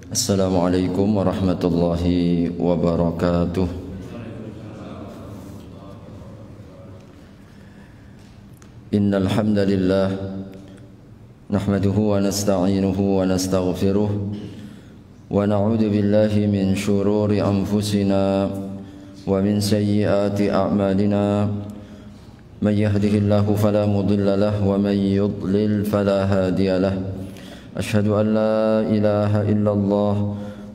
Assalamualaikum warahmatullahi wabarakatuh. Innal hamdalillah nahmaduhu wa nasta'inuhu wa nastaghfiruh wa na'udzu billahi min shururi anfusina wa min sayyiati a'malina. Man yahdihillahu fala mudilla lahu wa man yudlil fala hadiya lahu. أشهد أن لا إله إلا الله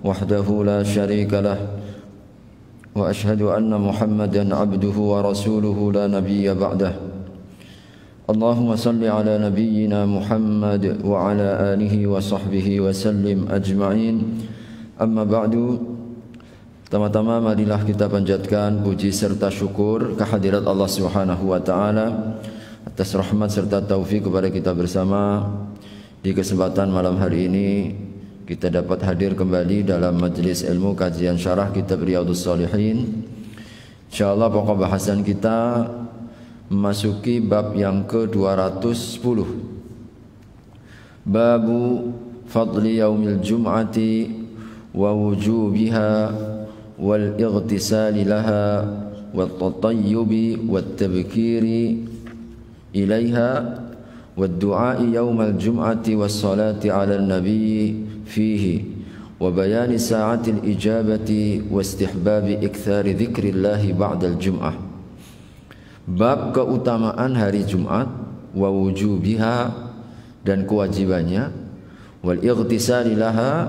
وحده لا شريك له وأشهد أن محمدا عبده ورسوله لا نبي بعده. اللهم صل على نبينا محمد وعلى آله وصحبه وسلم أجمعين. أما بعد, pertama-tama marilah kita panjatkan puji serta syukur kehadirat Allah Subhanahu wa taala atas rahmat serta taufik kepada kita bersama. Di kesempatan malam hari ini kita dapat hadir kembali dalam majlis ilmu kajian syarah kitab Riyadhus Shalihin. Insyaallah pokok bahasan kita memasuki bab yang ke-210. Babu fadli yaumil jum'ati wa wujubiha wal ightisali laha wat tatayyubi wat tabkiri ilaiha والدعاء يوم الجمعة والصلاة على النبي فيه وبيان ساعة الإجابة واستحباب إكثار ذكر الله بعد الجمعة. Bab keutamaan hari Jumat, wa wujubiha dan kewajibannya, wal ightisali laha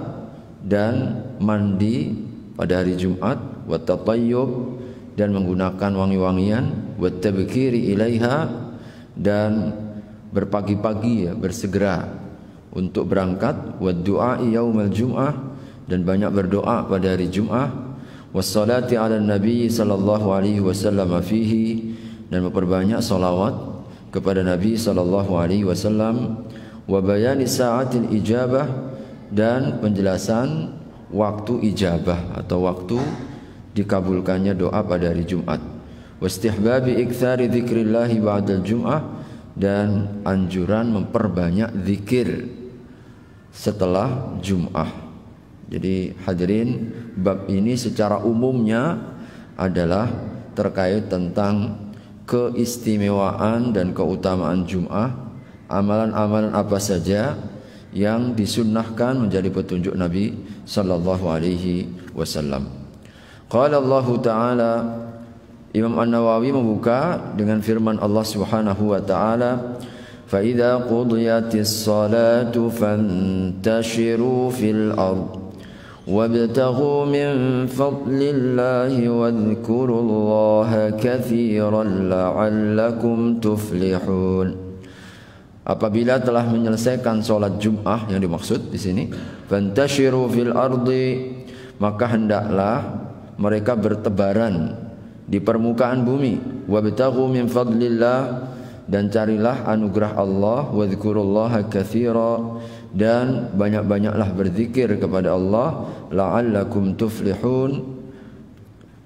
dan mandi pada hari Jumat, wa tatayyub dan menggunakan wangi-wangian, wa tabkiri ilaiha dan berpagi-pagi ya, bersegera untuk berangkat, wa du'a yaumal jum'ah dan banyak berdoa pada hari Jumat, wassalati ala nabi sallallahu alaihi wasallam fihi dan memperbanyak salawat kepada Nabi sallallahu alaihi wasallam, wa bayani sa'atil ijabah dan penjelasan waktu ijabah atau waktu dikabulkannya doa pada hari Jumat, wastihbabi iktsari dzikrillahi ba'dal jum'ah dan anjuran memperbanyak zikir setelah Jum'ah. Jadi hadirin, bab ini secara umumnya adalah terkait tentang keistimewaan dan keutamaan Jum'ah, amalan-amalan apa saja yang disunnahkan menjadi petunjuk Nabi sallallahu alaihi wasallam. Qala Allah Ta'ala, Imam An-Nawawi membuka dengan firman Allah Subhanahu wa taala, "Fa idza qudiyatis salatu fantashiru fil ard wabtaghu min fadlillahi wadhkurullaha katsiran la'allakum tuflihun." Apabila telah menyelesaikan salat Jumat yang dimaksud di sini, fantashiru fil ardi, maka hendaklah mereka bertebaran di permukaan bumi, wabtaghu min fadlillah dan carilah anugerah Allah, wadhkurullaha katsira dan banyak-banyaklah berzikir kepada Allah, la'allakum tuflihun,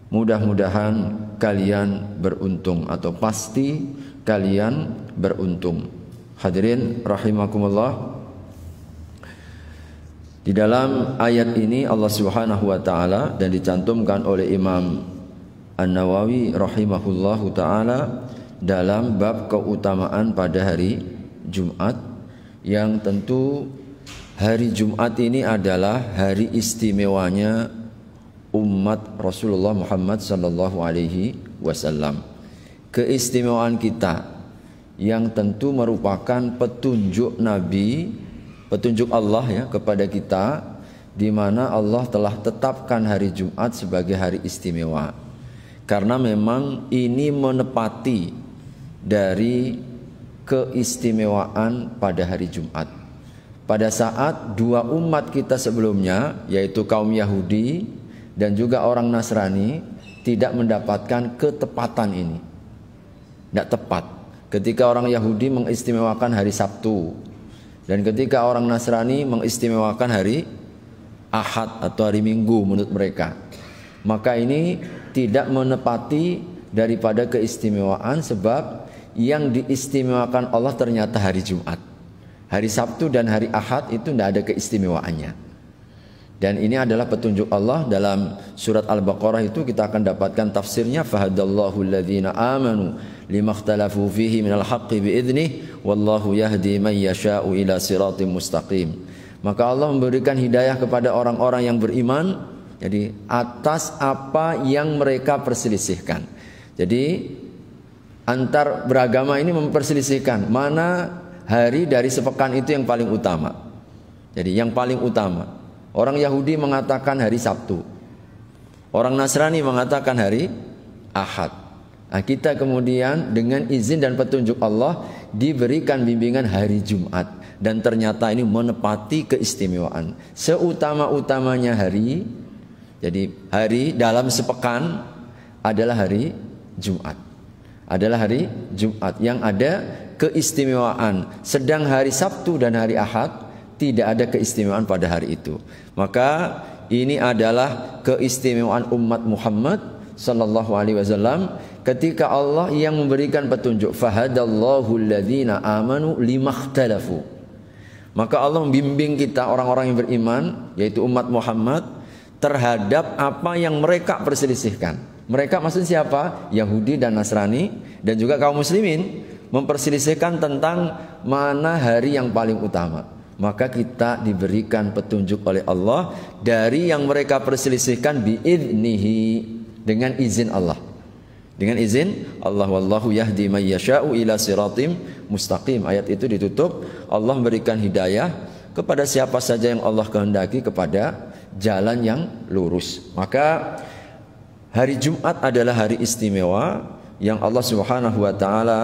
mudah-mudahan kalian beruntung atau pasti kalian beruntung. Hadirin rahimakumullah, di dalam ayat ini Allah Subhanahu wa taala dan dicantumkan oleh Imam An-Nawawi rahimahullahu ta'ala dalam bab keutamaan pada hari Jumat, yang tentu hari Jumat ini adalah hari istimewanya umat Rasulullah Muhammad sallallahu alaihi wasallam. Keistimewaan kita yang tentu merupakan petunjuk Nabi, petunjuk Allah ya kepada kita, di mana Allah telah tetapkan hari Jumat sebagai hari istimewa. Karena memang ini menepati dari keistimewaan pada hari Jumat. Pada saat dua umat kita sebelumnya, yaitu kaum Yahudi dan juga orang Nasrani, tidak mendapatkan ketepatan ini. Tidak tepat. Ketika orang Yahudi mengistimewakan hari Sabtu, dan ketika orang Nasrani mengistimewakan hari Ahad atau hari Minggu menurut mereka, maka ini tidak menepati daripada keistimewaan, sebab yang diistimewakan Allah ternyata hari Jumat. Hari Sabtu dan hari Ahad itu tidak ada keistimewaannya. Dan ini adalah petunjuk Allah. Dalam surat Al-Baqarah itu kita akan dapatkan tafsirnya, fahadallahu alladhina amanu limakhtalafu fihi minal haqqi biidnih wallahu yahdi man yasha'u ila siratim mustaqim. Maka Allah memberikan hidayah kepada orang-orang yang beriman, jadi atas apa yang mereka perselisihkan. Jadi antar beragama ini memperselisihkan mana hari dari sepekan itu yang paling utama. Jadi yang paling utama, orang Yahudi mengatakan hari Sabtu, orang Nasrani mengatakan hari Ahad. Nah, kita kemudian dengan izin dan petunjuk Allah diberikan bimbingan hari Jumat, dan ternyata ini menepati keistimewaan. Seutama-utamanya hari, jadi hari dalam sepekan adalah hari Jumat. Adalah hari Jumat yang ada keistimewaan. Sedang hari Sabtu dan hari Ahad tidak ada keistimewaan pada hari itu. Maka ini adalah keistimewaan umat Muhammad sallallahu alaihi wasallam ketika Allah yang memberikan petunjuk, fahadallahu alladhina amanu limakhtalafu. Maka Allah membimbing kita orang-orang yang beriman, yaitu umat Muhammad, terhadap apa yang mereka perselisihkan. Mereka maksudnya siapa? Yahudi dan Nasrani, dan juga kaum muslimin memperselisihkan tentang mana hari yang paling utama. Maka kita diberikan petunjuk oleh Allah dari yang mereka perselisihkan biidnihi, dengan izin Allah. Dengan izin Allah, wallahu yahdi man yasha'u ila siratim mustaqim. Ayat itu ditutup, Allah memberikan hidayah kepada siapa saja yang Allah kehendaki kepada jalan yang lurus. Maka hari Jumat adalah hari istimewa yang Allah Subhanahu wa taala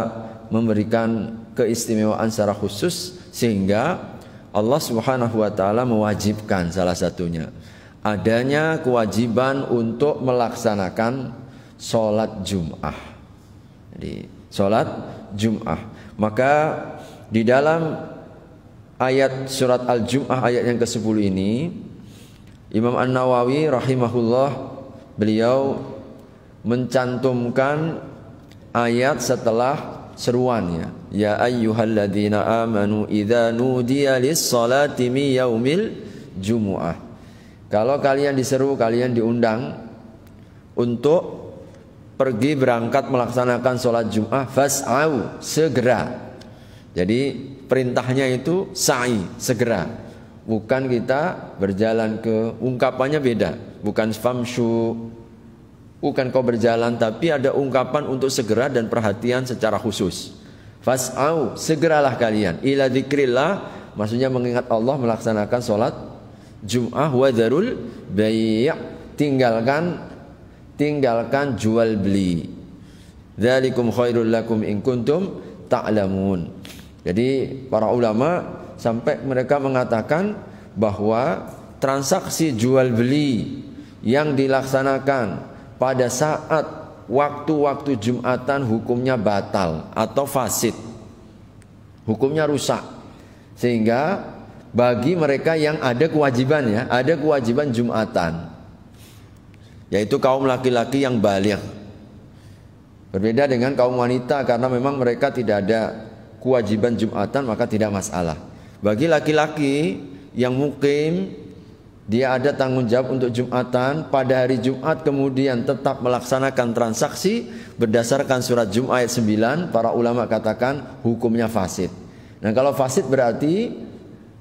memberikan keistimewaan secara khusus, sehingga Allah Subhanahu wa taala mewajibkan salah satunya adanya kewajiban untuk melaksanakan sholat Jum'ah. Jadi sholat Jum'ah. Maka di dalam ayat surat Al-Jum'ah ayat yang ke-10 ini, Imam An-Nawawi rahimahullah, beliau mencantumkan ayat setelah seruannya, ya ayyuhalladzina amanu idza nudiya lis-salati min yaumil jumu'ah. Kalau kalian diseru, kalian diundang untuk pergi berangkat melaksanakan sholat Jum'ah, fas'au, segera. Jadi perintahnya itu sa'i, segera. Bukan kita berjalan ke, ungkapannya beda. Bukan famshu, bukan kau berjalan, tapi ada ungkapan untuk segera dan perhatian secara khusus. Fas'au, segeralah kalian. Ila dzikrillah, maksudnya mengingat Allah, melaksanakan sholat Jum'ah. Wa dzarul bai', tinggalkan jual beli. Dzalikum khairul lakum in kuntum ta'lamun. Jadi para ulama sampai mereka mengatakan bahwa transaksi jual beli yang dilaksanakan pada saat waktu-waktu Jumatan hukumnya batal atau fasid, hukumnya rusak. Sehingga bagi mereka yang ada kewajiban, ya, ada kewajiban Jumatan, yaitu kaum laki-laki yang baligh. Berbeda dengan kaum wanita, karena memang mereka tidak ada kewajiban Jumatan, maka tidak masalah. Bagi laki-laki yang mukim, dia ada tanggung jawab untuk Jumatan pada hari Jumat, kemudian tetap melaksanakan transaksi berdasarkan surat Jum'ah ayat 9, para ulama katakan hukumnya fasid. Nah, kalau fasid berarti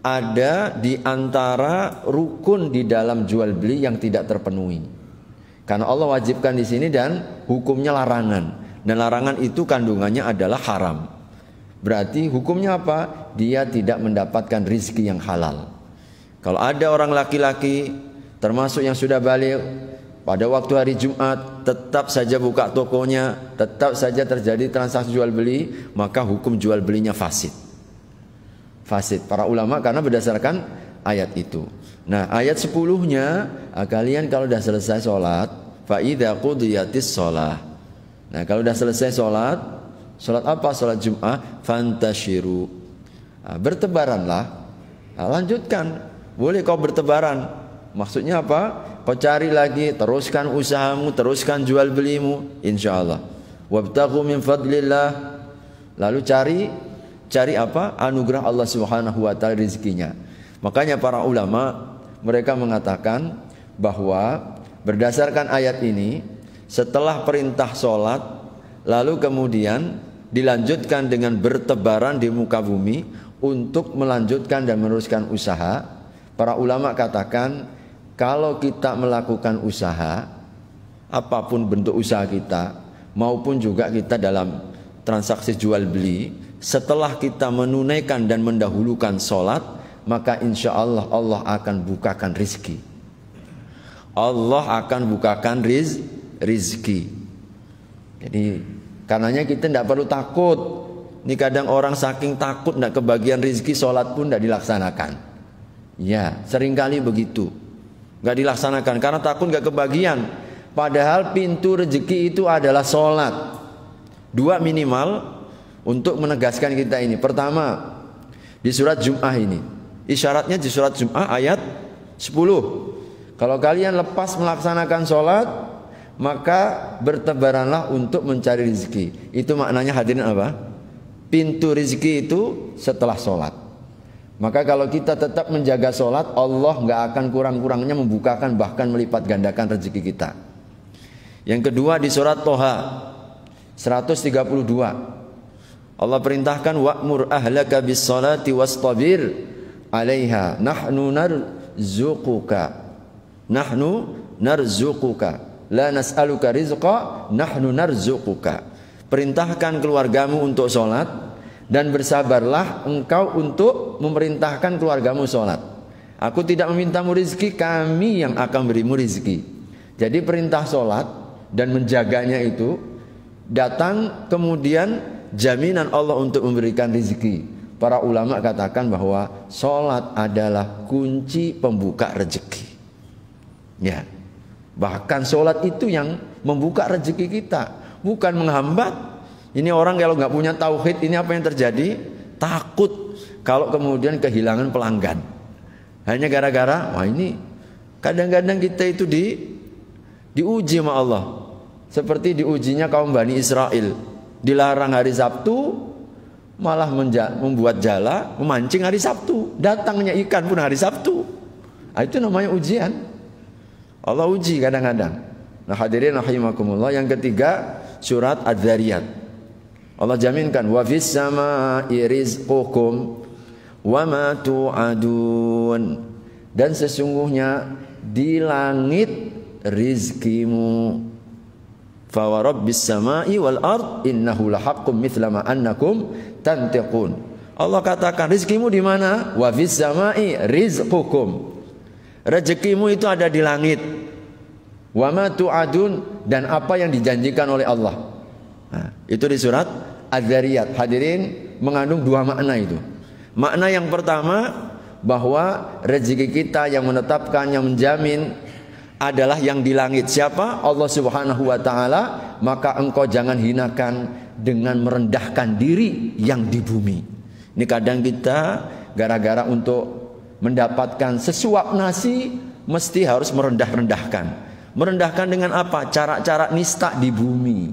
ada di antara rukun di dalam jual beli yang tidak terpenuhi. Karena Allah wajibkan di sini dan hukumnya larangan. Dan larangan itu kandungannya adalah haram. Berarti hukumnya apa? Dia tidak mendapatkan rizki yang halal. Kalau ada orang laki-laki termasuk yang sudah baligh, pada waktu hari Jumat tetap saja buka tokonya, tetap saja terjadi transaksi jual beli, maka hukum jual belinya fasid. Fasid para ulama karena berdasarkan ayat itu. Nah, ayat 10-nya, kalian kalau sudah selesai sholat, fa idza qudiyatis shalah. Nah, kalau sudah selesai sholat, sholat apa? Sholat Jum'ah, fantashiru. Bertebaranlah. Lanjutkan. Boleh kau bertebaran. Maksudnya apa? Kau cari lagi, teruskan usahamu, teruskan jual belimu, insyaallah. Wabtaghu min fadlillah. Lalu cari apa? Anugerah Allah Subhanahu wa taala, rezekinya. Makanya para ulama mereka mengatakan bahwa berdasarkan ayat ini, setelah perintah sholat, lalu kemudian dilanjutkan dengan bertebaran di muka bumi untuk melanjutkan dan meneruskan usaha. Para ulama katakan, kalau kita melakukan usaha, apapun bentuk usaha kita, maupun juga kita dalam transaksi jual beli, setelah kita menunaikan dan mendahulukan sholat, maka insya Allah Allah akan bukakan rizki. Allah akan bukakan rizki. Jadi karenanya kita tidak perlu takut. Ini kadang orang saking takut tidak kebagian rizki, sholat pun tidak dilaksanakan. Ya, seringkali begitu, nggak dilaksanakan karena takut nggak kebagian. Padahal pintu rezeki itu adalah sholat. Dua minimal untuk menegaskan kita ini. Pertama, di surat Jum'ah ini, isyaratnya di surat Jum'ah ayat 10. Kalau kalian lepas melaksanakan sholat, maka bertebaranlah untuk mencari rezeki. Itu maknanya hadirin apa? Pintu rezeki itu setelah sholat. Maka kalau kita tetap menjaga sholat, Allah nggak akan kurang-kurangnya membukakan bahkan melipat gandakan rezeki kita. Yang kedua di surat Toha 132, Allah perintahkan wa'mur ahlaka bis salati wastabir 'alaiha nahnu narzuquka la nas'aluka rizqa nahnu narzuquka. Perintahkan keluargamu untuk sholat dan bersabarlah engkau untuk memerintahkan keluargamu sholat. Aku tidak memintamu rizki, kami yang akan berimu rizki. Jadi perintah sholat dan menjaganya itu datang kemudian jaminan Allah untuk memberikan rizki. Para ulama katakan bahwa sholat adalah kunci pembuka rezeki. Ya, bahkan sholat itu yang membuka rezeki kita, bukan menghambat. Ini orang kalau nggak punya tauhid, ini apa yang terjadi? Takut kalau kemudian kehilangan pelanggan. Hanya gara-gara, wah ini kadang-kadang kita itu diuji sama Allah. Seperti diujinya kaum Bani Israel, dilarang hari Sabtu, malah membuat jala, memancing hari Sabtu. Datangnya ikan pun hari Sabtu. Nah, itu namanya ujian. Allah uji kadang-kadang. Nah hadirin rahimakumullah, yang ketiga surat Adz-Dzariyat. Allah jaminkan wa fis samaa'i rizqukum wa ma tu'adun, dan sesungguhnya di langit rizkimu. Fa wa rabbis samaa'i wal ard innahu lahaqqum mithla ma annakum tantiqun. Allah katakan rizkimu di mana? Wa fis samaa'i rizqukum. Rezekimu itu ada di langit. Wa ma tu'adun, dan apa yang dijanjikan oleh Allah. Nah, itu di surat Adz-Dzariyat. Hadirin, mengandung dua makna itu. Makna yang pertama, bahwa rezeki kita yang menetapkan, yang menjamin adalah yang di langit. Siapa? Allah Subhanahu wa ta'ala. Maka engkau jangan hinakan dengan merendahkan diri yang di bumi. Ini kadang kita gara-gara untuk mendapatkan sesuap nasi mesti harus merendah-rendahkan. Merendahkan dengan apa? Cara-cara nista di bumi.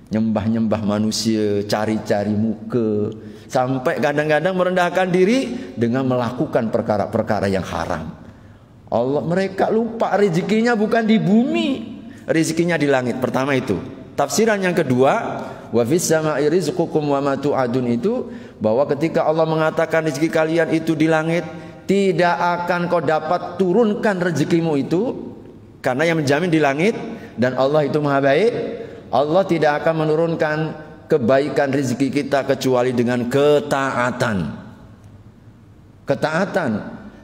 Nyembah-nyembah manusia, cari-cari muka, sampai kadang-kadang merendahkan diri dengan melakukan perkara-perkara yang haram. Mereka lupa rezekinya bukan di bumi, rezekinya di langit. Pertama itu. Tafsiran yang kedua, wa fis samaa'i rizqukum wa ma tu'adun, itu bahwa ketika Allah mengatakan rezeki kalian itu di langit, tidak akan kau dapat turunkan rezekimu itu, karena yang menjamin di langit dan Allah itu maha baik. Allah tidak akan menurunkan kebaikan rezeki kita kecuali dengan ketaatan. Ketaatan.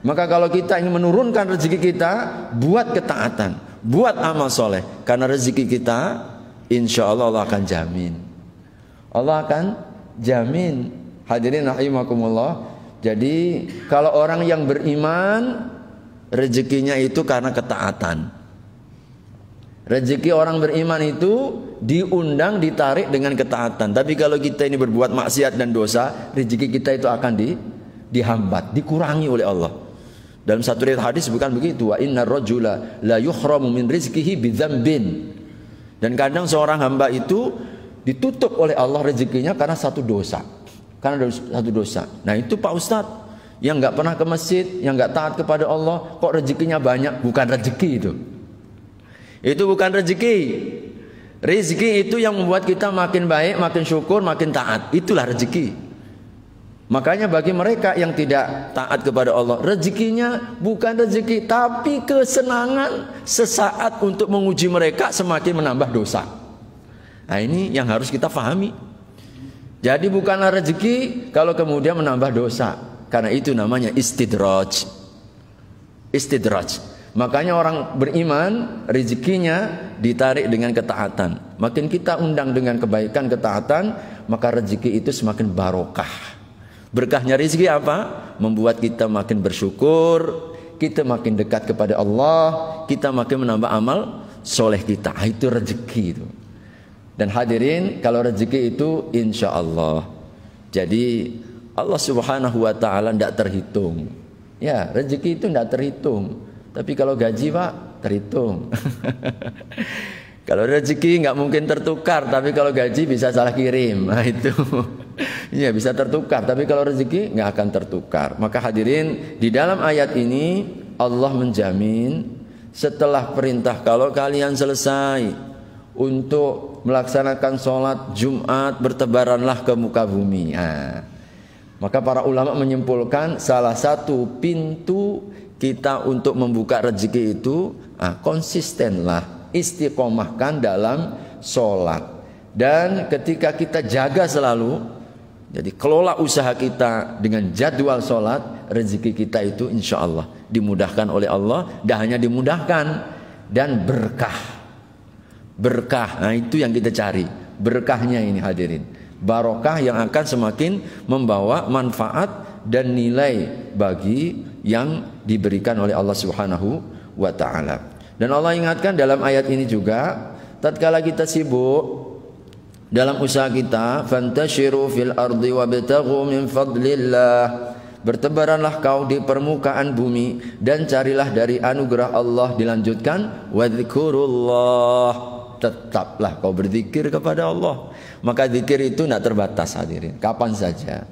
Maka kalau kita ingin menurunkan rezeki kita, buat ketaatan, buat amal soleh. Karena rezeki kita, insya Allah Allah akan jamin. Allah akan jamin. Hadirin rahimakumullah. Jadi kalau orang yang beriman, rezekinya itu karena ketaatan. Rezeki orang beriman itu diundang, ditarik dengan ketaatan. Tapi kalau kita ini berbuat maksiat dan dosa, rezeki kita itu akan dihambat, dikurangi oleh Allah. Dalam satu riwayat hadis bukan begitu, wa innar rajula la yuhramu min rizqihi bidzambin. Dan kadang seorang hamba itu ditutup oleh Allah rezekinya karena satu dosa. Karena satu dosa. Nah itu Pak Ustadz, yang nggak pernah ke masjid, yang nggak taat kepada Allah, kok rezekinya banyak? Bukan rezeki itu. Itu bukan rezeki. Rezeki itu yang membuat kita makin baik, makin syukur, makin taat. Itulah rezeki. Makanya bagi mereka yang tidak taat kepada Allah, rezekinya bukan rezeki, tapi kesenangan sesaat untuk menguji mereka semakin menambah dosa. Nah ini yang harus kita pahami. Jadi bukanlah rezeki kalau kemudian menambah dosa. Karena itu namanya istidraj. Istidraj. Makanya orang beriman rezekinya ditarik dengan ketaatan. Makin kita undang dengan kebaikan, ketaatan, maka rezeki itu semakin barokah. Berkahnya rezeki apa? Membuat kita makin bersyukur, kita makin dekat kepada Allah, kita makin menambah amal soleh kita. Itu rezeki itu. Dan hadirin, kalau rezeki itu insya Allah. Jadi Allah subhanahu wa ta'ala tidak terhitung. Ya, rezeki itu tidak terhitung. Tapi kalau gaji Pak, terhitung. Kalau rezeki nggak mungkin tertukar, tapi kalau gaji bisa salah kirim. Nah itu, ya bisa tertukar. Tapi kalau rezeki nggak akan tertukar. Maka hadirin, di dalam ayat ini Allah menjamin setelah perintah kalau kalian selesai untuk melaksanakan sholat Jumat, bertebaranlah ke muka bumi. Nah, maka para ulama menyimpulkan salah satu pintu kita untuk membuka rezeki itu konsistenlah, istiqomahkan dalam sholat. Dan ketika kita jaga selalu, jadi kelola usaha kita dengan jadwal sholat, rezeki kita itu insya Allah dimudahkan oleh Allah. Dan hanya dimudahkan dan berkah. Berkah, nah itu yang kita cari. Berkahnya ini hadirin. Barokah yang akan semakin membawa manfaat dan nilai bagi yang diberikan oleh Allah Subhanahu wa ta'ala. Dan Allah ingatkan dalam ayat ini juga, tatkala kita sibuk dalam usaha kita, fantashiru fil ardi wabtaghu min fadlillah, bertebaranlah kau di permukaan bumi dan carilah dari anugerah Allah. Dilanjutkan, wadzikrullah, tetaplah kau berzikir kepada Allah. Maka zikir itu tidak terbatas hadirin, kapan saja.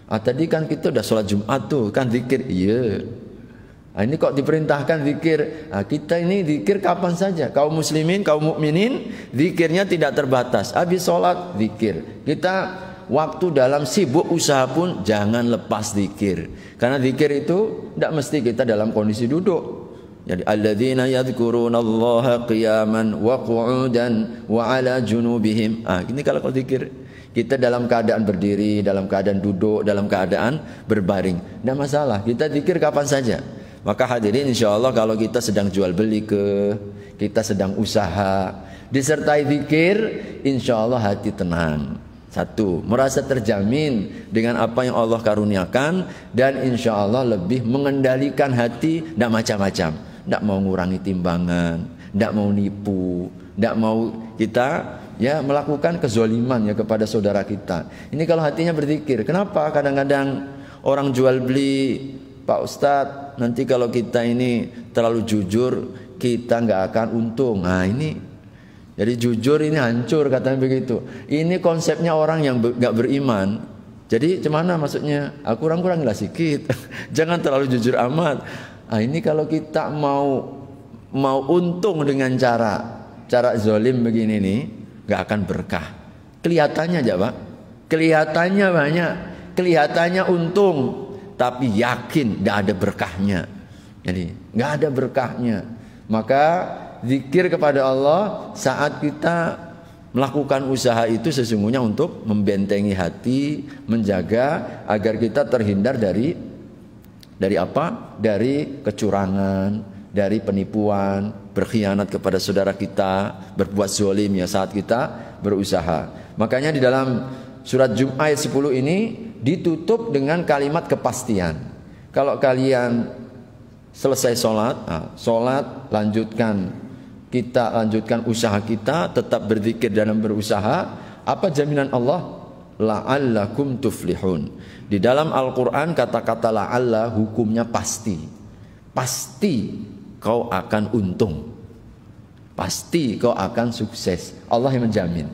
Tadi kan kita udah sholat Jumat tuh, kan zikir, iya. Ini kok diperintahkan zikir. Kita ini zikir kapan saja. Kaum muslimin, kaum mukminin, zikirnya tidak terbatas. Habis sholat zikir. Kita waktu dalam sibuk usaha pun jangan lepas zikir. Karena zikir itu tidak mesti kita dalam kondisi duduk. Jadi alladzina yadhkurunallaha qiyaman wa qu'udan wa 'ala junubihim. Ini kalau zikir kita dalam keadaan berdiri, dalam keadaan duduk, dalam keadaan berbaring, tidak masalah. Kita zikir kapan saja. Maka hadirin insyaallah kalau kita sedang jual beli kita sedang usaha, disertai zikir, insyaallah hati tenang. Satu, merasa terjamin dengan apa yang Allah karuniakan, dan insyaallah lebih mengendalikan hati, tidak macam-macam. Tidak mau ngurangi timbangan, tidak mau nipu, tidak mau kita melakukan kezoliman kepada saudara kita. Ini kalau hatinya berzikir. Kenapa kadang-kadang orang jual beli, Pak Ustadz, nanti kalau kita ini terlalu jujur, kita nggak akan untung. Ini jadi jujur ini hancur katanya begitu. Ini konsepnya orang yang nggak beriman. Jadi gimana maksudnya? Kurang-kuranglah sedikit. Jangan terlalu jujur amat. Ini kalau kita mau untung dengan cara zolim begini nih, nggak akan berkah. Kelihatannya aja Pak, kelihatannya banyak, kelihatannya untung, tapi yakin nggak ada berkahnya. Jadi nggak ada berkahnya. Maka zikir kepada Allah saat kita melakukan usaha itu sesungguhnya untuk membentengi hati, menjaga agar kita terhindar dari apa? Dari kecurangan, dari penipuan, berkhianat kepada saudara kita, berbuat zalim saat kita berusaha. Makanya di dalam surat Jumat ayat 10 ini ditutup dengan kalimat kepastian. Kalau kalian selesai sholat, kita lanjutkan usaha kita, tetap berzikir dalam berusaha. Apa jaminan Allah? La'allakum tuflihun. Di dalam Al-Quran kata-kata la'alla hukumnya pasti. Pasti kau akan untung, pasti kau akan sukses. Allah yang menjamin.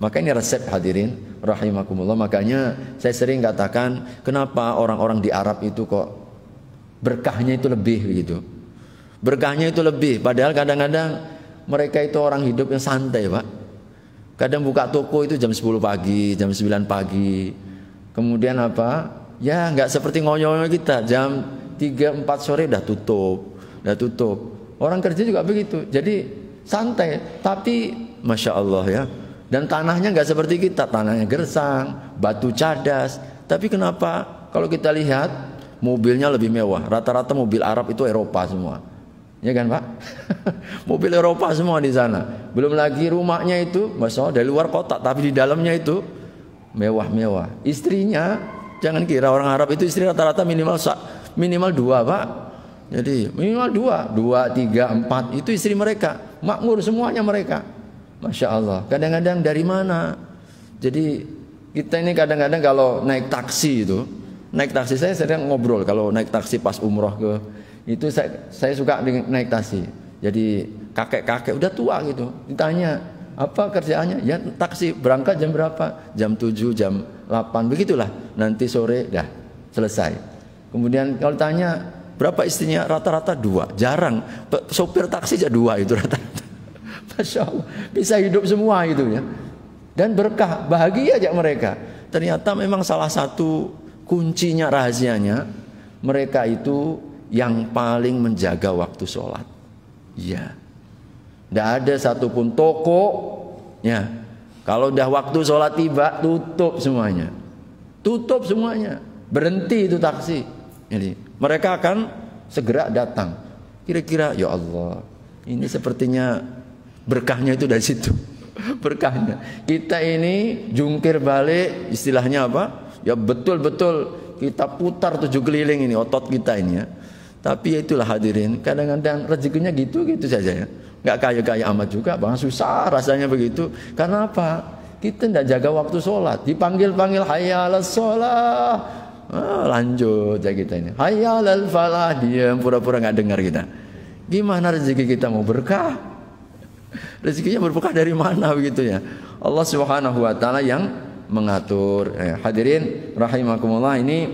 Maka ini resep hadirin rahimakumullah. Makanya saya sering katakan, kenapa orang-orang di Arab itu kok berkahnya itu lebih begitu. Berkahnya itu lebih, padahal kadang-kadang mereka itu orang hidup yang santai, Pak. Kadang buka toko itu jam 10 pagi, jam 9 pagi. Kemudian apa? Ya nggak seperti ngoyo-ngoyo kita, jam 3-4 sore udah tutup. Orang kerja juga begitu. Jadi santai, tapi Masya Allah ya. Dan tanahnya nggak seperti kita, tanahnya gersang, batu cadas. Tapi kenapa kalau kita lihat mobilnya lebih mewah? Rata-rata mobil Arab itu Eropa semua, ya kan Pak? Mobil Eropa semua di sana. Belum lagi rumahnya itu, Masya Allah, dari luar kota, tapi di dalamnya itu mewah-mewah. Istrinya, jangan kira orang Arab itu istri rata-rata minimal 2 Pak. Jadi minimal 2, 3, 4 itu istri mereka, makmur semuanya mereka. Masya Allah. Kadang-kadang dari mana? Jadi kita ini kadang-kadang kalau naik taksi saya sering ngobrol kalau naik taksi pas umroh itu saya suka naik taksi. Jadi kakek-kakek udah tua gitu, ditanya apa kerjaannya? Ya taksi, berangkat jam berapa? Jam 7, jam 8, begitulah. Nanti sore dah selesai. Kemudian kalau tanya berapa istrinya, rata-rata 2. Jarang sopir taksi aja 2 itu rata-rata. Masya Allah, bisa hidup semua itu ya. Dan berkah, bahagia aja mereka. Ternyata memang salah satu kuncinya, rahasianya, mereka itu yang paling menjaga waktu sholat. Ya, tidak ada satupun toko ya, kalau udah waktu sholat tiba, tutup semuanya. Berhenti itu taksi. Jadi mereka akan segera datang. Kira-kira ya Allah, ini sepertinya berkahnya itu dari situ. Berkahnya kita ini jungkir balik, istilahnya apa? Ya betul-betul kita putar 7 keliling ini otot kita ini ya. Tapi ya itulah hadirin, kadang-kadang rezekinya gitu-gitu saja ya. Nggak kaya-kaya amat juga, bang, susah rasanya begitu. Karena apa? Kita tidak jaga waktu sholat. Dipanggil-panggil hayya 'alas sholat, lanjut ya kita ini. Hayya 'alal falah, diam, pura-pura nggak dengar kita. Gimana rezeki kita mau berkah? Rezekinya berkah dari mana begitu ya? Allah Subhanahu wa taala yang mengatur. Hadirin rahimakumullah, ini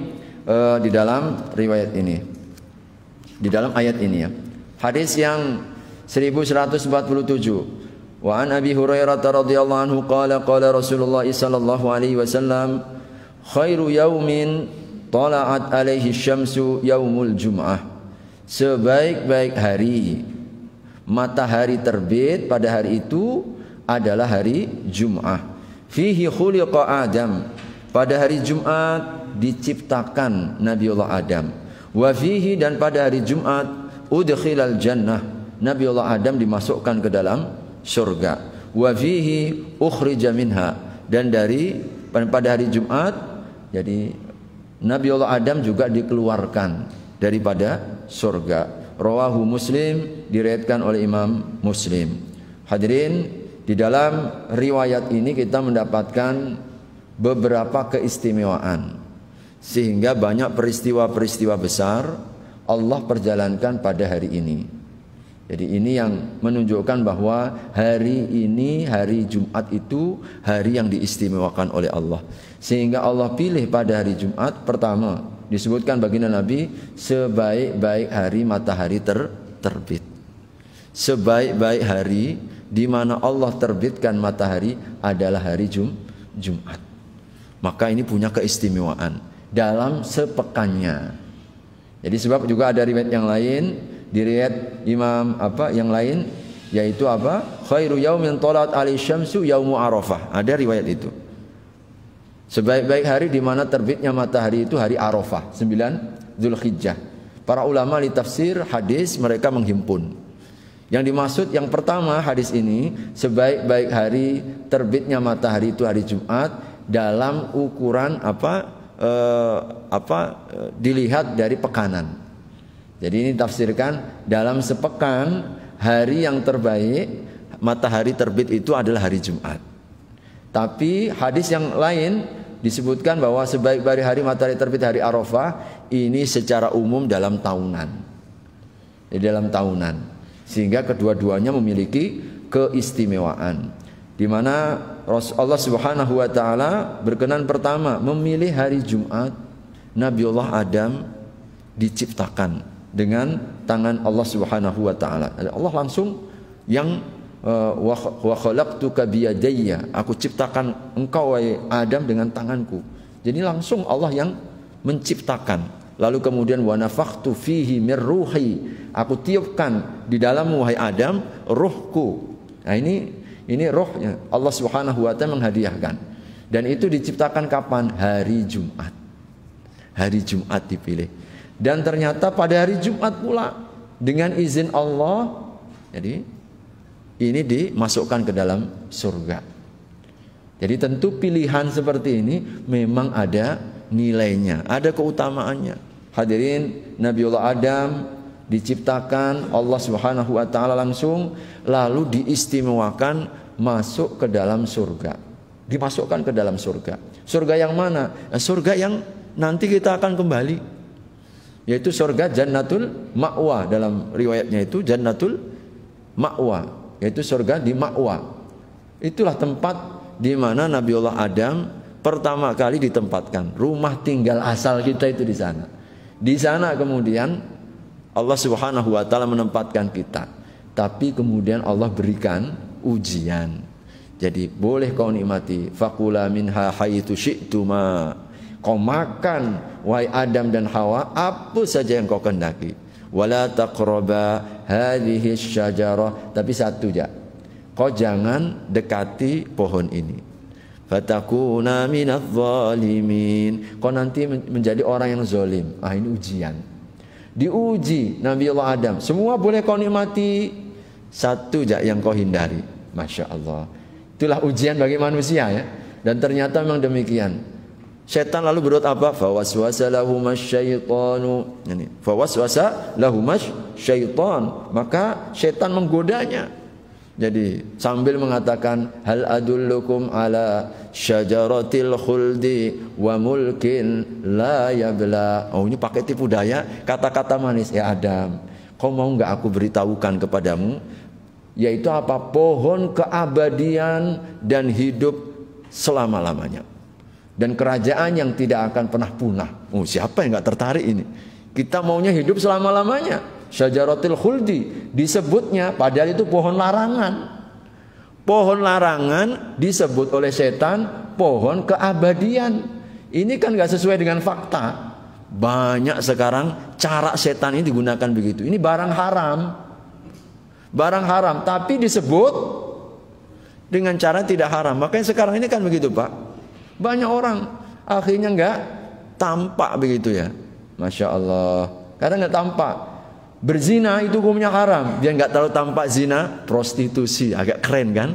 di dalam riwayat ini. Di dalam ayat ini ya. Hadis yang 1147. Wa an Abi Hurairah radhiyallahu anhu qala Rasulullah sallallahu alaihi wasallam, khairu yaumin tala'at alaihi syamsu yaumul jum'ah. Sebaik-baik hari matahari terbit pada hari itu adalah hari Jum'ah. Fihi khuliqa Adam. Pada hari Jumat diciptakan Nabiullah Adam. Wa fihi, dan pada hari Jumat udkhilal jannah. Nabiullah Adam dimasukkan ke dalam surga. Wa fihi ukhrija minha, dan pada hari Jumat jadi Nabiullah Adam juga dikeluarkan daripada surga. Rawahu Muslim, diriwayatkan oleh Imam Muslim. Hadirin, di dalam riwayat ini kita mendapatkan beberapa keistimewaan, sehingga banyak peristiwa-peristiwa besar Allah perjalankan pada hari ini. Jadi ini yang menunjukkan bahwa hari ini, hari Jumat itu hari yang diistimewakan oleh Allah. Sehingga Allah pilih pada hari Jumat, pertama disebutkan baginda Nabi, sebaik-baik hari matahari terbit. Sebaik-baik hari di mana Allah terbitkan matahari adalah hari Jumat. Maka ini punya keistimewaan dalam sepekannya. Jadi sebab juga ada riwayat yang lain, diriwayat Imam yang lain, yaitu khairu yaumin talat alaihi syamsu yaumu Arafah. Ada riwayat itu. Sebaik-baik hari di mana terbitnya matahari itu hari Arafah, 9 Zulhijjah. Para ulama di tafsir hadis mereka menghimpun. Yang dimaksud yang pertama hadis ini, sebaik-baik hari terbitnya matahari itu hari Jumat dalam ukuran dilihat dari pekanan. Jadi ini tafsirkan dalam sepekan hari yang terbaik matahari terbit itu adalah hari Jumat. Tapi hadis yang lain disebutkan bahwa sebaik-baik hari matahari terbit hari Arafah ini secara umum dalam tahunan. Di dalam tahunan. Sehingga kedua-duanya memiliki keistimewaan. di mana Allah Subhanahu wa taala berkenan pertama memilih hari Jumat. Nabiullah Adam diciptakan dengan tangan Allah Subhanahu wa taala. Allah langsung yang wa khalaqtuka biyadayya, aku ciptakan engkau wahai Adam dengan tanganku. Jadi langsung Allah yang menciptakan. Lalu kemudian wa nafakhtu fihi mir ruhi, aku tiupkan di dalam wahai Adam ruhku. Nah ini rohnya Allah Subhanahu wa taala menghadiahkan. Dan itu diciptakan kapan? Hari Jumat. Hari Jumat dipilih. Dan ternyata pada hari Jumat pula dengan izin Allah, jadi ini dimasukkan ke dalam surga. Jadi tentu pilihan seperti ini memang ada nilainya, ada keutamaannya. Hadirin, Nabiullah Adam diciptakan Allah Subhanahu wa taala langsung, lalu diistimewakan masuk ke dalam surga. Dimasukkan ke dalam surga. Surga yang mana? Surga yang nanti kita akan kembali, yaitu surga Jannatul Ma'wa. Dalam riwayatnya itu Jannatul Ma'wa, yaitu surga di Ma'wa. Itulah tempat di mana Nabiullah Adam pertama kali ditempatkan. Rumah tinggal asal kita itu di sana. Di sana kemudian Allah Subhanahu wa taala menempatkan kita. Tapi kemudian Allah berikan ujian. Jadi boleh kau nikmati, faqula minha haitsu syi'tuma. Kau makan wahai Adam dan Hawa apa saja yang kau kehendaki. Wala taqraba hadhihi syajarah, tapi satu aja. Kau jangan dekati pohon ini. Fatakuna minadh zalimin. Kau nanti menjadi orang yang zalim. Ah, ini ujian. Diuji Nabiullah Adam. Semua boleh kau nikmati, satu aja yang kau hindari. Masya Allah. Itulah ujian bagi manusia ya. Dan ternyata memang demikian. Setan lalu berbuat apa? Fawaswasa lahumas syaitanu. Fawaswasa lahumas syaitan. Maka setan menggodanya. Jadi sambil mengatakan hal adullukum ala syajaratil khuldi wa mulkin la yabla. Oh, ini pakai tipu daya, kata-kata manis. Ya Adam, kau mau enggak aku beritahukan kepadamu, yaitu apa? Pohon keabadian dan hidup selama-lamanya, dan kerajaan yang tidak akan pernah punah. Oh, siapa yang enggak tertarik ini? Kita maunya hidup selama-lamanya. Syajaratil khuldi disebutnya, padahal itu pohon larangan. Pohon larangan disebut oleh setan pohon keabadian. Ini kan gak sesuai dengan fakta. Banyak sekarang cara setan ini digunakan begitu. Ini barang haram. Barang haram tapi disebut dengan cara tidak haram. Makanya sekarang ini kan begitu Pak. Banyak orang akhirnya gak tampak begitu ya. Masya Allah. Karena gak tampak. Berzina itu hukumnya haram. Dia nggak terlalu tampak zina, prostitusi, agak keren kan?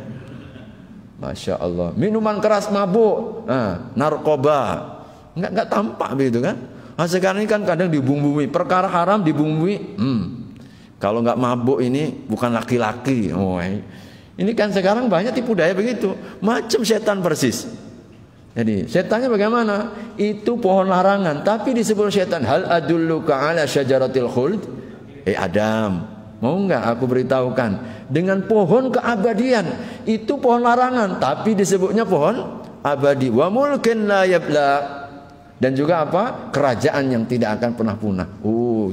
Masya Allah. Minuman keras, mabuk, narkoba, nggak tampak begitu kan? Nah, sekarang ini kan kadang dibumbui, perkara haram dibumbui. Kalau nggak mabuk ini bukan laki-laki. Oh, ini kan sekarang banyak tipu daya begitu, macam setan persis. Jadi setannya bagaimana? Itu pohon larangan, tapi disebut setan. Hal adulluka ala syajaratil khuld. Adam, mau enggak aku beritahukan dengan pohon keabadian. Itu pohon larangan tapi disebutnya pohon abadi. Wa mulkin la yabla. Dan juga apa? Kerajaan yang tidak akan pernah punah.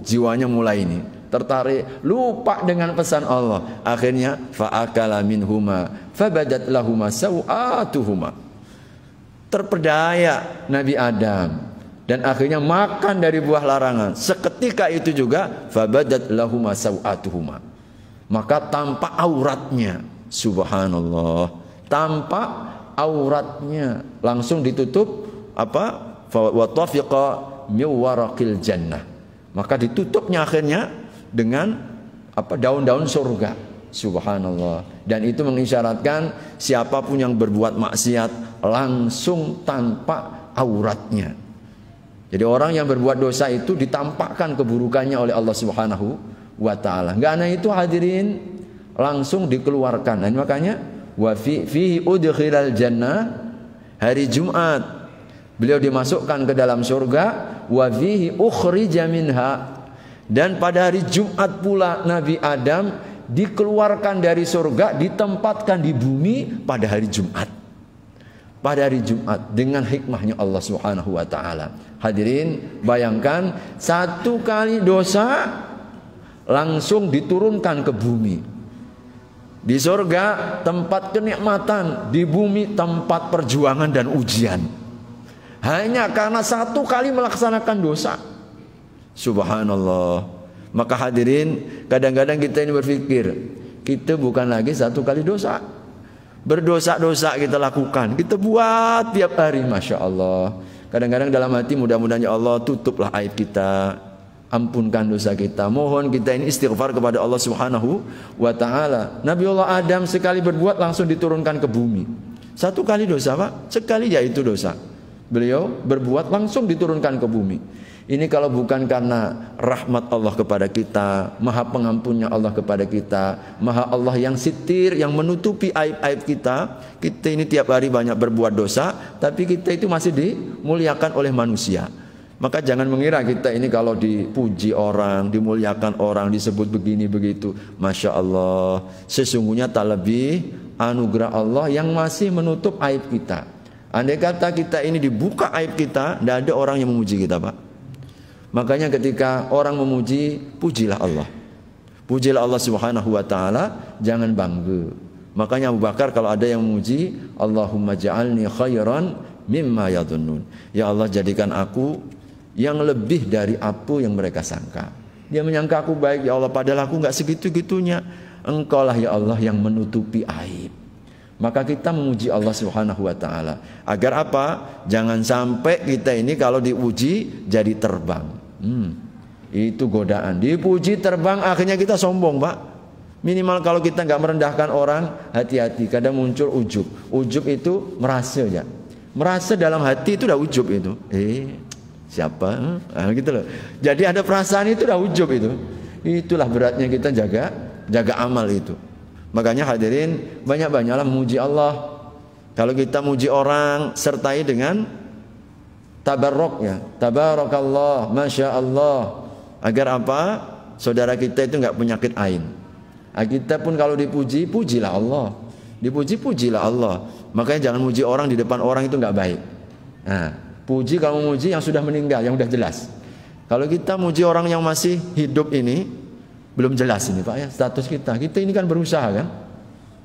Jiwanya mulai ini tertarik, lupa dengan pesan Allah. Akhirnya fa'akala minhuma fabadat lahuma sawatuhuma. Terpedaya Nabi Adam dan akhirnya makan dari buah larangan. Seketika itu juga fabadat lahuma sawatuhuma. Maka tampak auratnya. Subhanallah. Tampak auratnya. Langsung ditutup apa? Wa tafiqa min waraqil jannah. Maka ditutupnya akhirnya dengan apa? Daun-daun surga. Subhanallah. Dan itu mengisyaratkan siapapun yang berbuat maksiat langsung tampak auratnya. Jadi orang yang berbuat dosa itu ditampakkan keburukannya oleh Allah Subhanahu wa taala. Enggak hanya itu hadirin, langsung dikeluarkan. Dan makanya wa fihi udkhilal jannah, hari Jumat beliau dimasukkan ke dalam surga, wa fihi ukhrija minha, dan pada hari Jumat pula Nabi Adam dikeluarkan dari surga, ditempatkan di bumi pada hari Jumat. Pada hari Jumat dengan hikmahnya Allah Subhanahu wa taala. Hadirin, bayangkan satu kali dosa langsung diturunkan ke bumi. Di surga tempat kenikmatan, di bumi tempat perjuangan dan ujian. Hanya karena satu kali melaksanakan dosa. Subhanallah. Maka hadirin, kadang-kadang kita ini berpikir, kita bukan lagi satu kali dosa. Berdosa-dosa kita lakukan, kita buat tiap hari, Masya Allah. Kadang-kadang dalam hati, mudah-mudahan ya Allah tutuplah aib kita, ampunkan dosa kita. Mohon kita ini istighfar kepada Allah Subhanahu wa ta'ala. Nabiullah Adam sekali berbuat langsung diturunkan ke bumi. Satu kali dosa, Pak, sekali yaitu dosa. Beliau berbuat langsung diturunkan ke bumi. Ini kalau bukan karena rahmat Allah kepada kita, maha pengampunnya Allah kepada kita, maha Allah yang sitir, yang menutupi aib-aib kita. Kita ini tiap hari banyak berbuat dosa, tapi kita itu masih dimuliakan oleh manusia. Maka jangan mengira kita ini kalau dipuji orang, dimuliakan orang, disebut begini begitu, Masya Allah. Sesungguhnya tak lebih anugerah Allah yang masih menutup aib kita. Andai kata kita ini dibuka aib kita, tidak ada orang yang memuji kita, Pak. Makanya ketika orang memuji, pujilah Allah. Pujilah Allah Subhanahu wa ta'ala, jangan bangga. Makanya Abu Bakar kalau ada yang memuji, Allahumma ja'alni khairan mimma yadhunnun. Ya Allah, jadikan aku yang lebih dari apa yang mereka sangka. Dia menyangka aku baik, ya Allah, padahal aku enggak segitu-gitunya. Engkaulah ya Allah yang menutupi aib. Maka kita memuji Allah Subhanahu wa ta'ala. Agar apa? Jangan sampai kita ini kalau diuji jadi terbang. Itu godaan. Dipuji terbang, akhirnya kita sombong, Pak. Minimal kalau kita nggak merendahkan orang, hati-hati. Kadang muncul ujub. Ujub itu merasa ya. Merasa dalam hati itu udah ujub itu. Siapa? Gitu loh. Jadi ada perasaan itu udah ujub itu. Itulah beratnya kita jaga amal itu. Makanya hadirin, banyak-banyaklah memuji Allah. Kalau kita muji orang, sertai dengan tabarruk ya. Tabarakallah, Masya Allah. Agar apa? Saudara kita itu enggak penyakit ain. Kita pun kalau dipuji, pujilah Allah. Dipuji, pujilah Allah. Makanya jangan muji orang di depan orang, itu enggak baik. Nah, puji kalau memuji yang sudah meninggal, yang sudah jelas. Kalau kita muji orang yang masih hidup ini, belum jelas ini, Pak ya, status kita. Kita ini kan berusaha kan?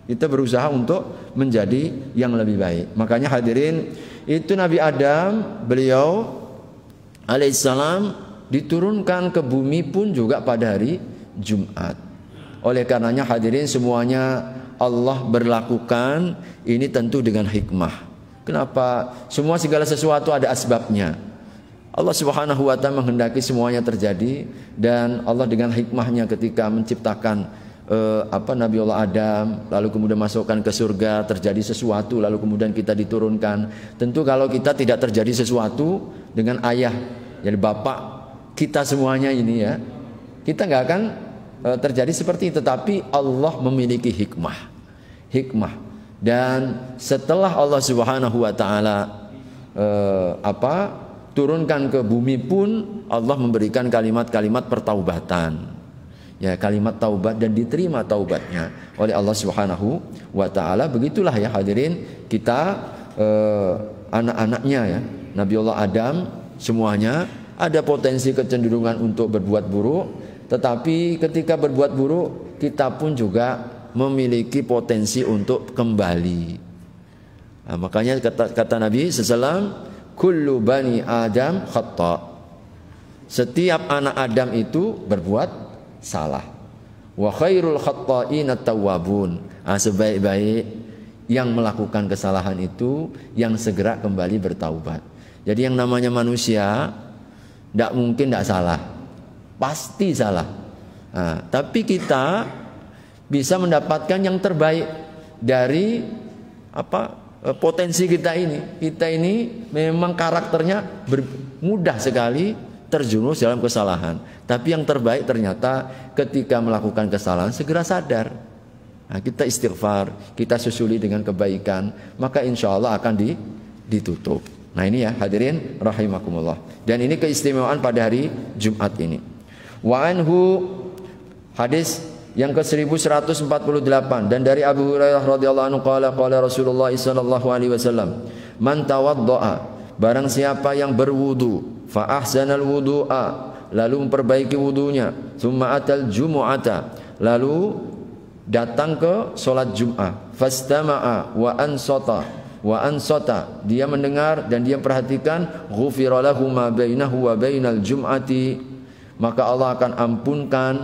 Kita berusaha untuk menjadi yang lebih baik. Makanya hadirin, itu Nabi Adam, beliau alaihissalam diturunkan ke bumi pun juga pada hari Jumat. Oleh karenanya hadirin semuanya Allah berlakukan ini tentu dengan hikmah. Kenapa? Semua segala sesuatu ada asbabnya. Allah Subhanahu wa ta'ala menghendaki semuanya terjadi, dan Allah dengan hikmahnya ketika menciptakan Nabiullah Adam, lalu kemudian masukkan ke surga, terjadi sesuatu, lalu kemudian kita diturunkan. Tentu kalau kita tidak terjadi sesuatu dengan ayah, jadi bapak kita semuanya ini ya, kita nggak akan terjadi seperti itu. Tapi Allah memiliki hikmah. Dan setelah Allah Subhanahu wa ta'ala turunkan ke bumi pun, Allah memberikan kalimat-kalimat pertaubatan. Ya, kalimat taubat, dan diterima taubatnya oleh Allah Subhanahu wa ta'ala. Begitulah ya hadirin, kita anak-anaknya ya, Nabiullah Adam semuanya ada potensi kecenderungan untuk berbuat buruk, tetapi ketika berbuat buruk kita pun juga memiliki potensi untuk kembali. Nah, makanya kata Nabi SAW, kullu bani Adam khata. Setiap anak Adam itu berbuat salah. Wa khairul khata'in at-tawwabun. Sebaik-baik yang melakukan kesalahan itu yang segera kembali bertaubat. Jadi yang namanya manusia tidak mungkin tidak salah. Pasti salah. Nah, tapi kita bisa mendapatkan yang terbaik dari potensi kita ini. Kita ini memang karakternya mudah sekali terjerumus dalam kesalahan. Tapi yang terbaik ternyata ketika melakukan kesalahan segera sadar. Nah, kita istighfar, kita susuli dengan kebaikan, maka insya Allah akan ditutup. Nah ini ya hadirin rahimakumullah. Dan ini keistimewaan pada hari Jumat ini. Wa anhu, hadis yang ke-1148, dan dari Abu Hurairah radhiyallahu anhu qala Rasulullah sallallahu alaihi wasallam, man tawaddaa, barang siapa yang berwudu, fa ahsanal wudu'a, lalu memperbaiki wudunya, tsumma atal jumu'ata, lalu datang ke salat Jumat, fastama'a wa ansata, dia mendengar dan dia perhatikan, ghufira lahu ma bainahu wa bainal jum'ati, maka Allah akan ampunkan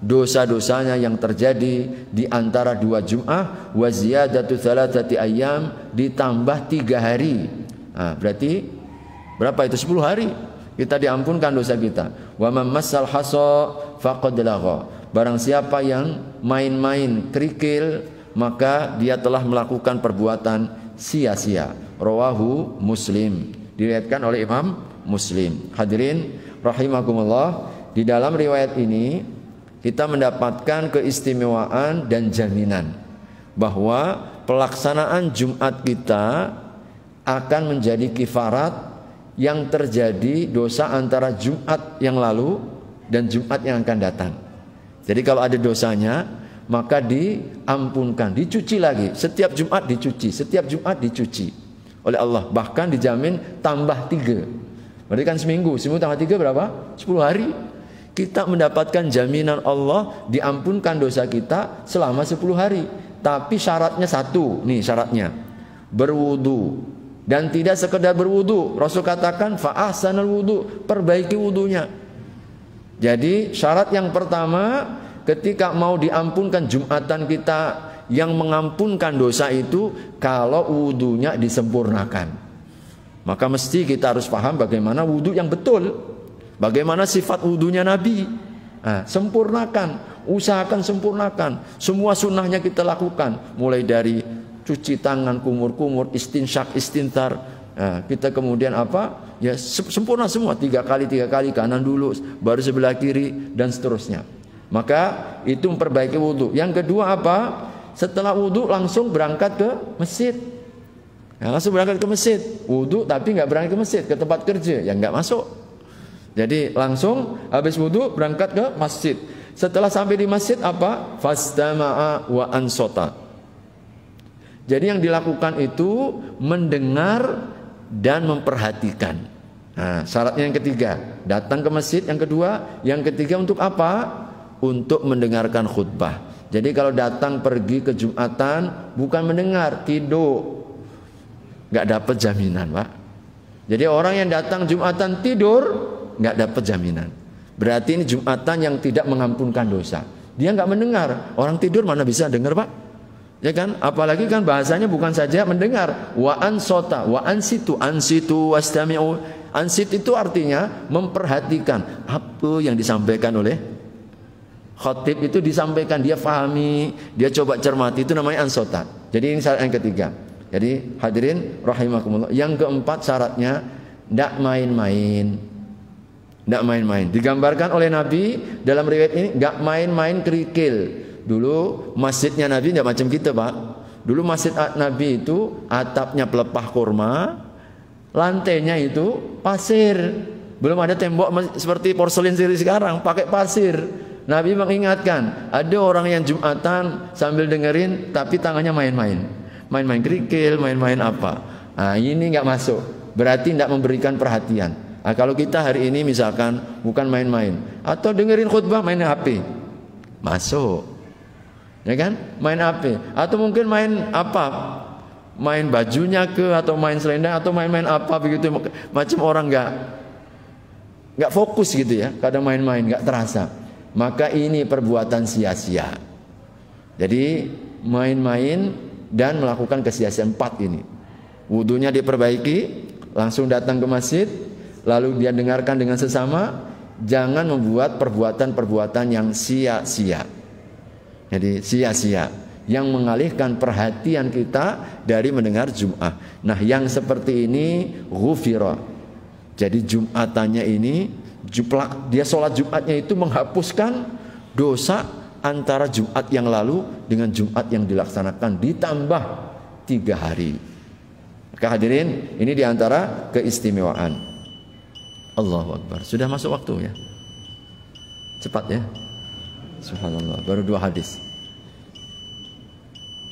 dosa-dosanya yang terjadi di antara dua Jum'ah, wa ziyadatu thalathati ayyam, ditambah 3 hari. Nah, berarti berapa itu? 10 hari kita diampunkan dosa kita. Wa man massal hasa faqad lagha, barang siapa yang main-main kerikil, maka dia telah melakukan perbuatan sia-sia. Rawahu Muslim, diriwayatkan oleh Imam Muslim. Hadirin rahimakumullah, di dalam riwayat ini kita mendapatkan keistimewaan dan jaminan bahwa pelaksanaan Jumat kita akan menjadi kifarat yang terjadi dosa antara Jumat yang lalu dan Jumat yang akan datang. Jadi kalau ada dosanya, maka diampunkan, dicuci lagi. Setiap Jumat dicuci, setiap Jumat dicuci oleh Allah. Bahkan dijamin tambah 3. Berarti kan seminggu tambah 3 berapa? 10 hari. Kita mendapatkan jaminan Allah diampunkan dosa kita selama 10 hari. Tapi syaratnya satu, nih syaratnya, berwudu. Dan tidak sekedar berwudu, Rasul katakan fa ahsanal wudu, perbaiki wudunya. Jadi syarat yang pertama, ketika mau diampunkan Jumatan kita, yang mengampunkan dosa itu kalau wudunya disempurnakan. Maka mesti kita harus paham bagaimana wudu yang betul. Bagaimana sifat wudunya Nabi. Nah, sempurnakan, usahakan sempurnakan. Semua sunnahnya kita lakukan, mulai dari cuci tangan, kumur-kumur, istinsyak, istintar. Nah, kita kemudian apa? Ya sempurna semua, 3 kali kanan dulu, baru sebelah kiri, dan seterusnya. Maka itu memperbaiki wudu. Yang kedua apa? Setelah wudu langsung berangkat ke masjid. Nah, langsung berangkat ke masjid. Wudu tapi nggak berangkat ke masjid, ke tempat kerja, ya nggak masuk. Jadi langsung habis wudu berangkat ke masjid. Setelah sampai di masjid apa? Fastama'a wa ansota. Jadi yang dilakukan itu mendengar dan memperhatikan. Nah, syaratnya yang ketiga, datang ke masjid. Yang kedua, yang ketiga untuk apa? Untuk mendengarkan khutbah. Jadi kalau datang pergi ke Jumatan bukan mendengar, tidur, nggak dapat jaminan, Pak. Jadi orang yang datang Jumatan tidur nggak dapat jaminan. Berarti ini Jumatan yang tidak mengampunkan dosa. Dia nggak mendengar. Orang tidur mana bisa dengar, Pak? Ya kan? Apalagi kan bahasanya bukan saja mendengar. Wa ansota, wa ansitu wastami'u. Ansit itu artinya memperhatikan apa yang disampaikan oleh khatib, itu disampaikan, dia fahami, dia coba cermati, itu namanya ansota. Jadi ini syarat yang ketiga. Jadi hadirin rahimakumullah, yang keempat syaratnya tidak main-main. Tidak main-main. Digambarkan oleh Nabi dalam riwayat ini, nggak main-main kerikil. Dulu masjidnya Nabi tidak macam kita, Pak. Dulu masjid Nabi itu atapnya pelepah kurma, lantainya itu pasir. Belum ada tembok seperti porselin sekarang, pakai pasir. Nabi mengingatkan, ada orang yang Jumatan sambil dengerin tapi tangannya main-main. Main-main kerikil, main-main apa. Nah, ini nggak masuk. Berarti tidak memberikan perhatian. Nah, kalau kita hari ini misalkan bukan main-main, atau dengerin khutbah main HP, masuk, ya kan? Main HP, atau mungkin main apa? Main bajunya atau main selendang, atau main-main apa begitu, macam orang nggak fokus gitu ya. Kadang main-main nggak terasa. Maka ini perbuatan sia-sia. Jadi main-main dan melakukan kesia-siaan 4 ini. Wudunya diperbaiki, langsung datang ke masjid. Lalu dia dengarkan dengan sesama. Jangan membuat perbuatan-perbuatan yang sia-sia. Jadi sia-sia, yang mengalihkan perhatian kita dari mendengar Jum'ah. Nah, yang seperti ini ghufira. Jadi Jumatannya ini, dia sholat Jumatnya itu menghapuskan dosa antara Jumat yang lalu dengan Jumat yang dilaksanakan, ditambah 3 hari. Maka hadirin, ini diantara keistimewaan. Allahu Akbar. Sudah masuk waktu ya? Cepat ya? Subhanallah, baru 2 hadis.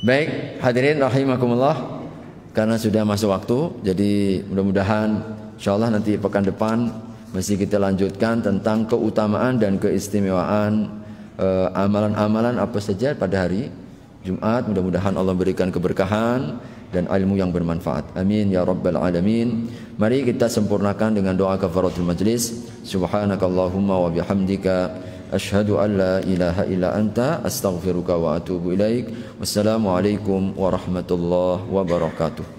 Baik, hadirin rahimakumullah. Karena sudah masuk waktu, jadi mudah-mudahan insyaallah nanti pekan depan masih kita lanjutkan tentang keutamaan dan keistimewaan amalan-amalan apa saja pada hari Jumat. Mudah-mudahan Allah berikan keberkahan dan ilmu yang bermanfaat. Amin ya rabbal alamin. Mari kita sempurnakan dengan doa kafaratul majlis. Subhanakallahumma wa bihamdika asyhadu an la ilaha illa anta astaghfiruka wa atubu ilaik. Wassalamualaikum warahmatullahi wabarakatuh.